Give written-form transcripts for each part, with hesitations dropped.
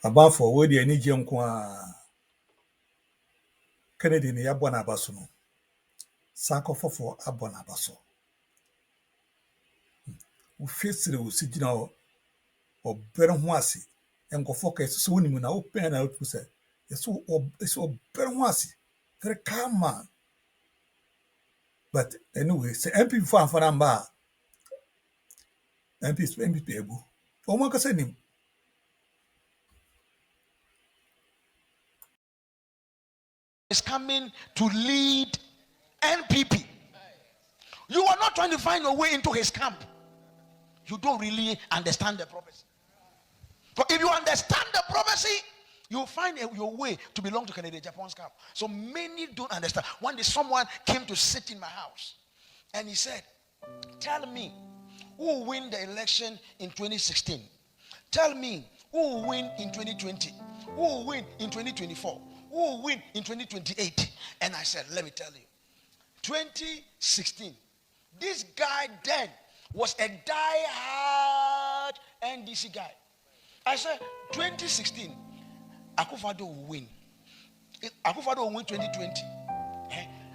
About for where the energy Kennedy ni Yabwana Basuno. Sankofa for Abona Baso. We face the city now or Berenwasi and go focus so when you now open out to say, it's so Berenwasi, very calm man. But anyway, say MP for Amba. MP able. Oma ka him. Is coming to lead NPP. You are not trying to find your way into his camp. You don't really understand the prophecy. But if you understand the prophecy, you'll find your way to belong to Ken Agyapong's camp. So many don't understand. One day someone came to sit in my house and he said, tell me who will win the election in 2016. Tell me who will win in 2020. Who will win in 2024. Who will win in 2028? And I said, let me tell you. 2016, this guy then was a die-hard NDC guy. I said, 2016, Akufo-Addo will win. Akufo-Addo will win 2020.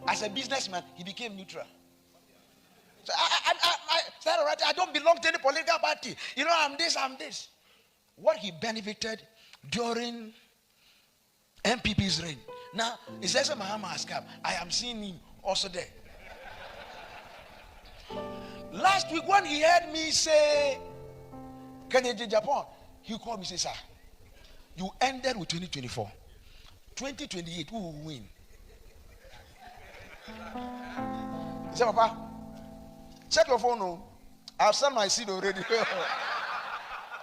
As a businessman, he became neutral. So I don't belong to any political party. You know, I'm this. What he benefited during MPP's reign. Now, it says Mahama has come. I am seeing him also there. Last week when he heard me say, Ken Agyapong, he called me and said, sir, you ended with 2024. 2028, who will win? He said, Papa, check your phone. No. I've sent my seed already.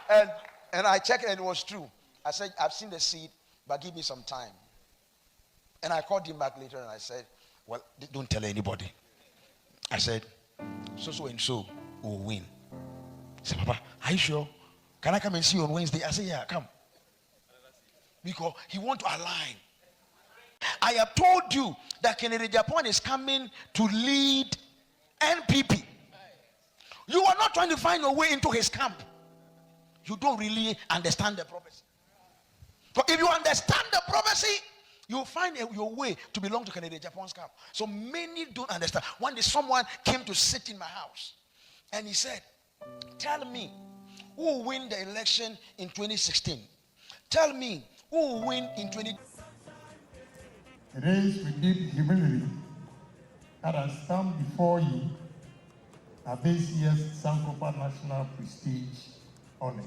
and I checked and it was true. I said, I've seen the seed, but give me some time. And I called him back later and I said, well, don't tell anybody. I said, so and so will win. He said, Papa, are you sure? Can I come and see you on Wednesday? I said, yeah, come. Because he wants to align. I have told you that Ken Agyapong is coming to lead NPP. You are not trying to find your way into his camp. You don't really understand the prophecy. But if you understand the prophecy, you'll find your way to belong to Ken Agyapong's camp. So many don't understand. One day someone came to sit in my house and he said, tell me who will win the election in 2016. Tell me who will win in 2020. It is with deep humility that I stand before you at this year's Sankofa National Prestige Honors.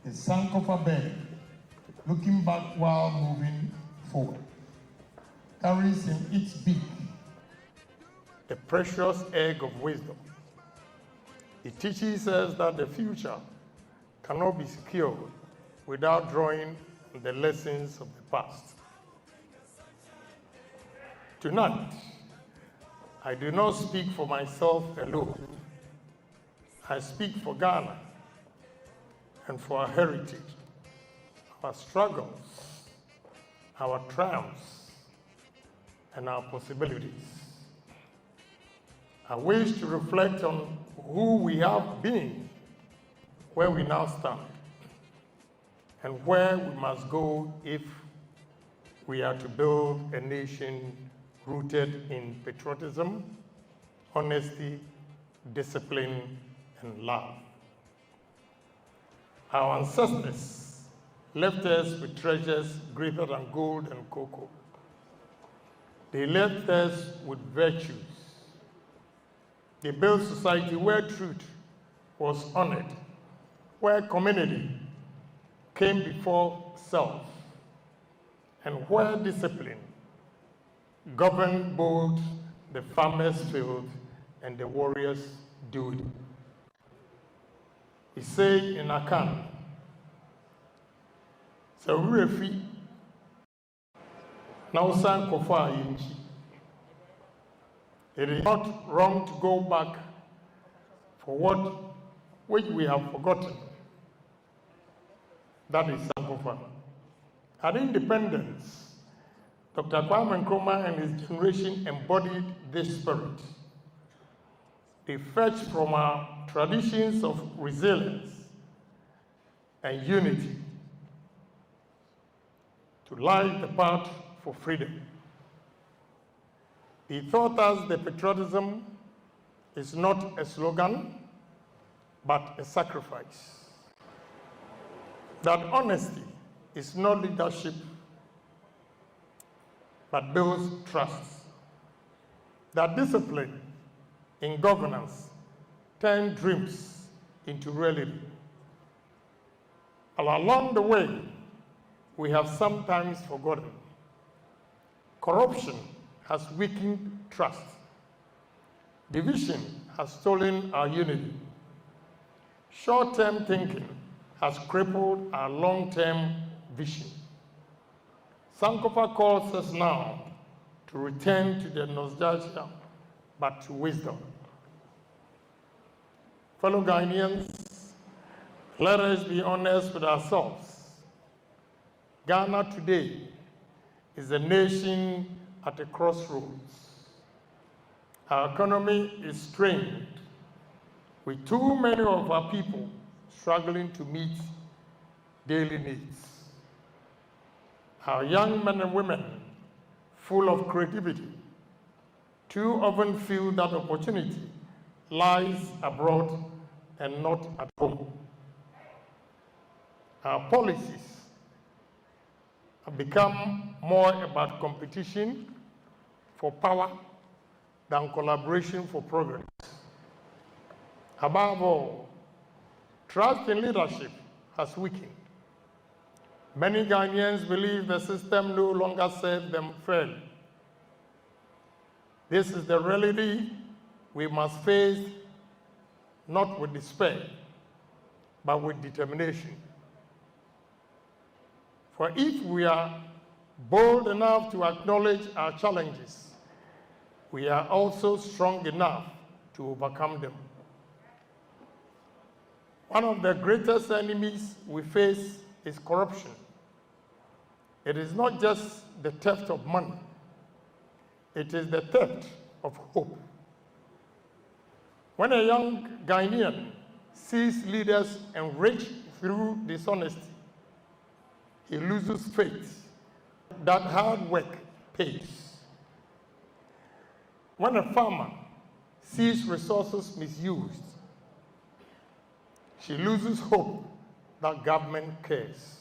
The Sankofa bird, looking back while moving forward, carries in its beak the precious egg of wisdom. It teaches us that the future cannot be secured without drawing on the lessons of the past. Tonight, I do not speak for myself alone. I speak for Ghana and for our heritage, our struggles, our triumphs, and our possibilities. I wish to reflect on who we have been, where we now stand, and where we must go if we are to build a nation rooted in patriotism, honesty, discipline, and love. Our ancestors left us with treasures greater than gold and cocoa. They left us with virtues. They built society where truth was honored, where community came before self, and where discipline governed both the farmer's field and the warrior's duty. He said in Akan, so refi now Sankofa Yinchi. It is not wrong to go back for which we have forgotten. That is Sankofa. At independence, Dr. Kwame Nkrumah and his generation embodied this spirit. They fetched from our traditions of resilience and unity to light the path for freedom. He taught us that patriotism is not a slogan, but a sacrifice. That honesty is not leadership, but builds trust. That discipline in governance turns dreams into reality. And along the way, we have sometimes forgotten. Corruption has weakened trust. Division has stolen our unity. Short-term thinking has crippled our long-term vision. Sankofa calls us now to return to the nostalgia, but to wisdom. Fellow Ghanaians, let us be honest with ourselves. Ghana today is a nation at a crossroads. Our economy is strained, with too many of our people struggling to meet daily needs. Our young men and women, full of creativity, too often feel that opportunity lies abroad and not at home. Our policies have become more about competition for power than collaboration for progress. Above all, trust in leadership has weakened. Many Ghanaians believe the system no longer serves them fairly. This is the reality we must face, not with despair, but with determination. For if we are bold enough to acknowledge our challenges, we are also strong enough to overcome them. One of the greatest enemies we face is corruption. It is not just the theft of money, it is the theft of hope. When a young Ghanaian sees leaders enriched through dishonesty, he loses faith that hard work pays. When a farmer sees resources misused, she loses hope that government cares.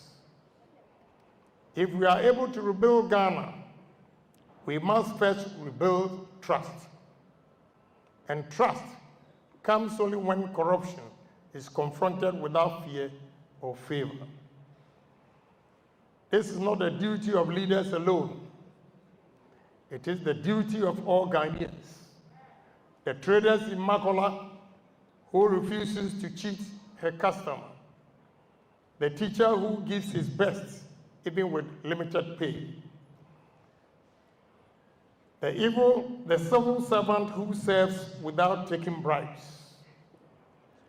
If we are able to rebuild Ghana, we must first rebuild trust. And trust comes only when corruption is confronted without fear or favor. This is not the duty of leaders alone. It is the duty of all Ghanaians. The traders in Makola who refuses to cheat her customer. The teacher who gives his best even with limited pay. The civil servant who serves without taking bribes.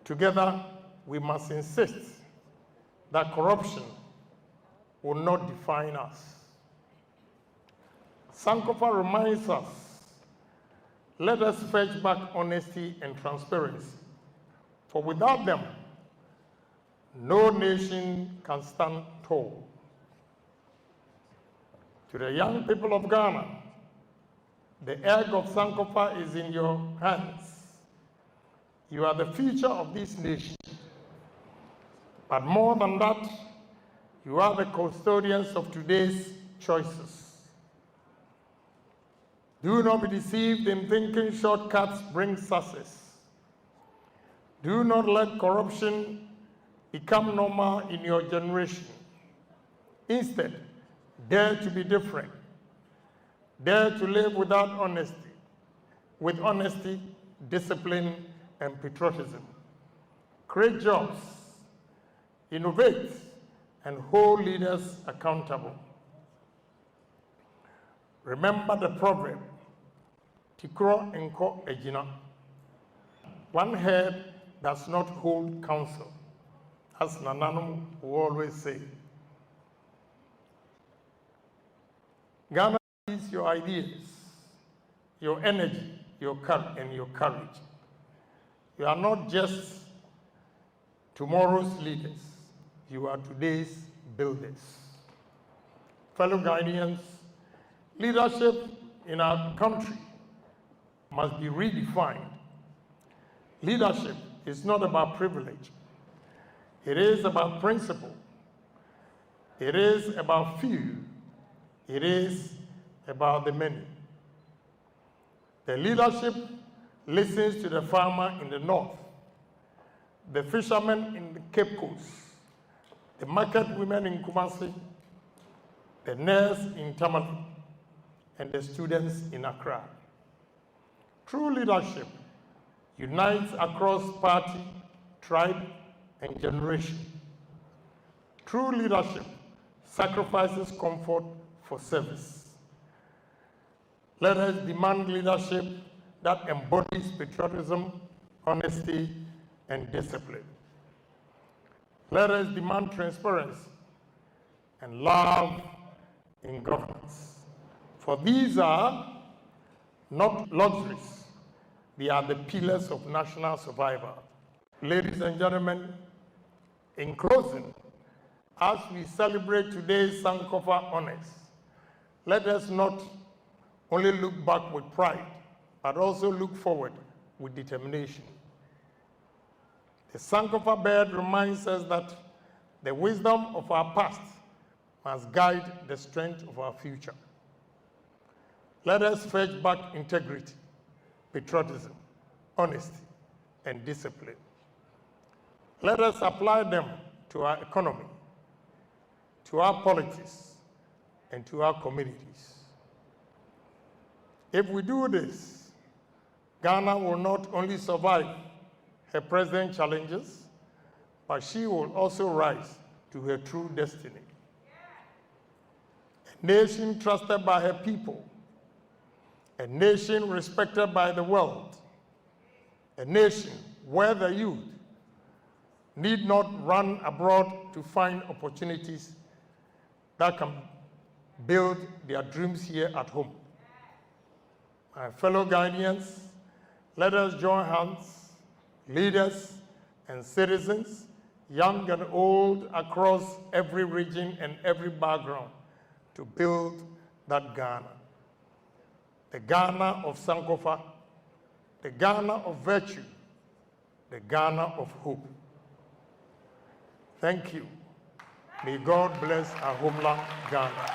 Together, we must insist that corruption will not define us. Sankofa reminds us, let us fetch back honesty and transparency, for without them, no nation can stand tall. To the young people of Ghana, the egg of Sankofa is in your hands. You are the future of this nation. But more than that, you are the custodians of today's choices. Do not be deceived in thinking shortcuts bring success. Do not let corruption become normal in your generation. Instead, dare to be different. Dare to live with honesty, discipline, and patriotism. Create jobs, innovate, and hold leaders accountable. Remember the proverb, Tikro enko ejina. One head does not hold counsel, as Nananum will always say. Ghana needs your ideas, your energy, and your courage. You are not just tomorrow's leaders. You are today's builders. Fellow Ghanaians, leadership in our country must be redefined. Leadership is not about privilege. It is about principle. It is about few. It is about the many. The leadership listens to the farmer in the north, the fishermen in the Cape Coast, the market women in Kumasi, the nurse in Tamale, and the students in Accra. True leadership unites across party, tribe, and generation. True leadership sacrifices comfort for service. Let us demand leadership that embodies patriotism, honesty, and discipline. Let us demand transparency and love in governance. For these are not luxuries, they are the pillars of national survival. Ladies and gentlemen, in closing, as we celebrate today's Sankofa honors, let us not only look back with pride, but also look forward with determination. The Sankofa bird reminds us that the wisdom of our past must guide the strength of our future. Let us fetch back integrity, patriotism, honesty, and discipline. Let us apply them to our economy, to our politics, and to our communities. If we do this, Ghana will not only survive her present challenges, but she will also rise to her true destiny. A nation trusted by her people, a nation respected by the world, a nation where the youth need not run abroad to find opportunities that can build their dreams here at home. My fellow Ghanaians, let us join hands, leaders and citizens, young and old, across every region and every background, to build that Ghana. The Ghana of Sankofa, the Ghana of virtue, the Ghana of hope. Thank you. May God bless our homeland, Ghana.